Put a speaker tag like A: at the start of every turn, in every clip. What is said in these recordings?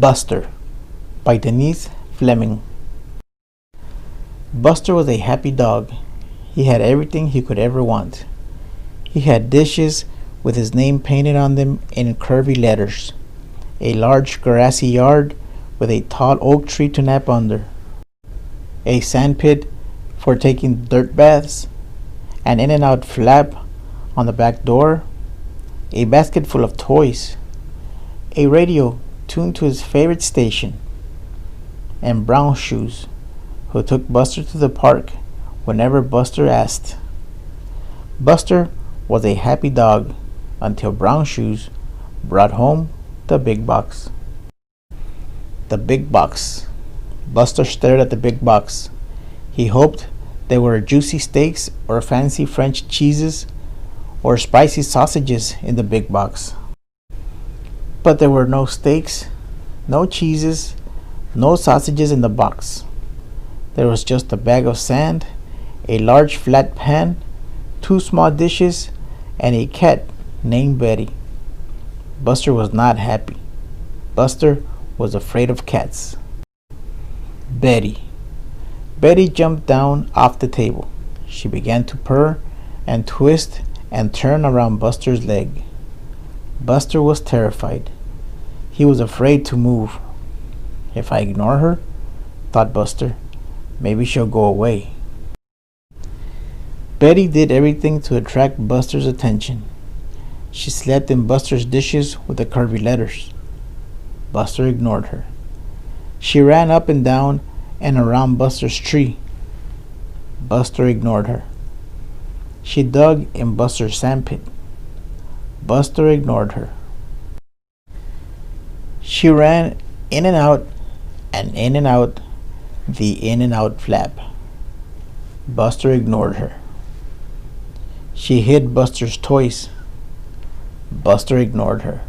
A: Buster by Denise, Fleming. Buster was a happy dog. He had everything he could ever want. He had dishes with his name painted on them in curvy letters, a large grassy yard with a tall oak tree to nap under, a sand pit for taking dirt baths, an in-and-out flap on the back door, a basket full of toys, a radio tuned to his favorite station, and Brown Shoes, who took Buster to the park whenever Buster asked. Buster was a happy dog until Brown Shoes brought home the big box. The big box. Buster stared at the big box. He hoped there were juicy steaks or fancy French cheeses or spicy sausages in the big box. But there were no steaks, no cheeses, no sausages in the box. There was just a bag of sand, a large flat pan, 2 small dishes, and a cat named Betty. Buster was not happy. Buster was afraid of cats. Betty. Betty jumped down off the table. She began to purr and twist and turn around Buster's leg. Buster was terrified. He was afraid to move. If I ignore her, thought Buster, maybe she'll go away. Betty did everything to attract Buster's attention. She slept in Buster's dishes with the curvy letters. Buster ignored her. She ran up and down and around Buster's tree. Buster ignored her. She dug in Buster's sandpit. Buster ignored her. She ran in and out the in and out flap. Buster ignored her. She hid Buster's toys. Buster ignored her.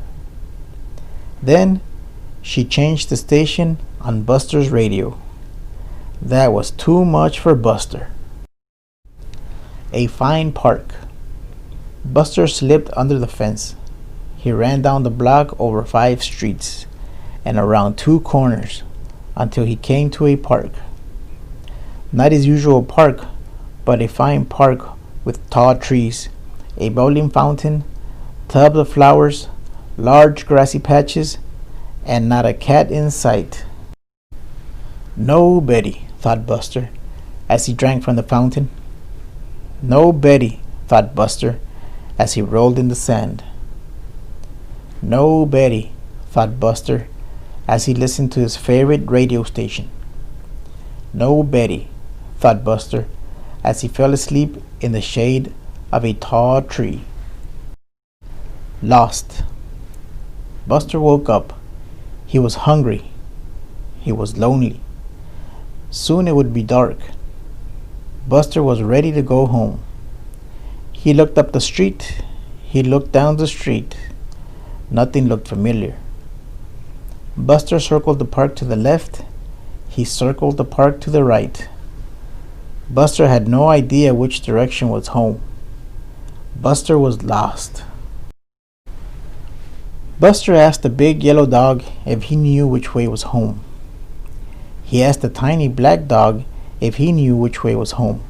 A: Then she changed the station on Buster's radio. That was too much for Buster. A fine park. Buster slipped under the fence. He ran down the block over 5 streets and around 2 corners until he came to a park. Not his usual park, but a fine park with tall trees, a bowling fountain, tubs of flowers, large grassy patches, and not a cat in sight. No Betty, thought Buster, as he drank from the fountain. No Betty, thought Buster, as he rolled in the sand. No Betty, thought Buster, as he listened to his favorite radio station. No Betty, thought Buster, as he fell asleep in the shade of a tall tree. Lost. Buster woke up. He was hungry. He was lonely. Soon it would be dark. Buster was ready to go home. He looked up the street. He looked down the street. Nothing looked familiar. Buster circled the park to the left. He circled the park to the right. Buster had no idea which direction was home. Buster was lost. Buster asked the big yellow dog if he knew which way was home. He asked the tiny black dog if he knew which way was home.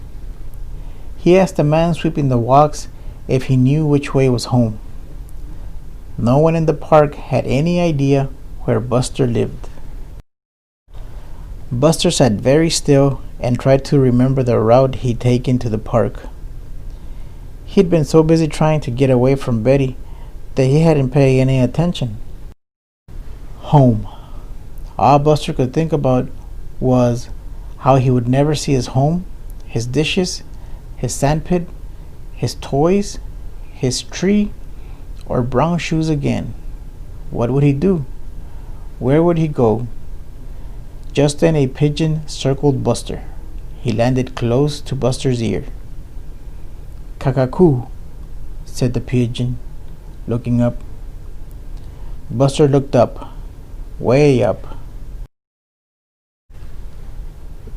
A: He asked the man sweeping the walks if he knew which way was home. No one in the park had any idea where Buster lived. Buster sat very still and tried to remember the route he'd taken to the park. He'd been so busy trying to get away from Betty that he hadn't paid any attention. Home. All Buster could think about was how he would never see his home, his dishes, his sandpit, his toys, his tree, or Brown Shoes again. What would he do? Where would he go? Just then a pigeon circled Buster. He landed close to Buster's ear. "Kakakoo," said the pigeon, looking up. Buster looked up, way up.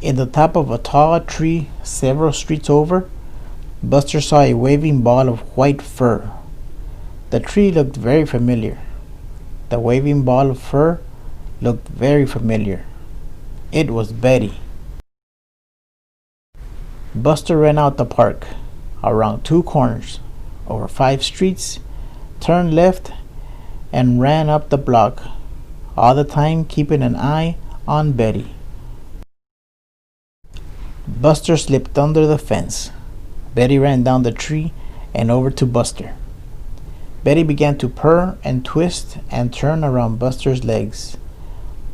A: In the top of a tall tree several streets over, Buster saw a waving ball of white fur. The tree looked very familiar. The waving ball of fur looked very familiar. It was Betty. Buster ran out the park, around 2 corners, over 5 streets, turned left, and ran up the block, all the time keeping an eye on Betty. Buster slipped under the fence. Betty ran down the tree and over to Buster. Betty began to purr and twist and turn around Buster's legs.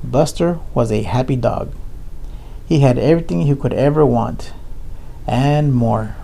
A: Buster was a happy dog. He had everything he could ever want, and more.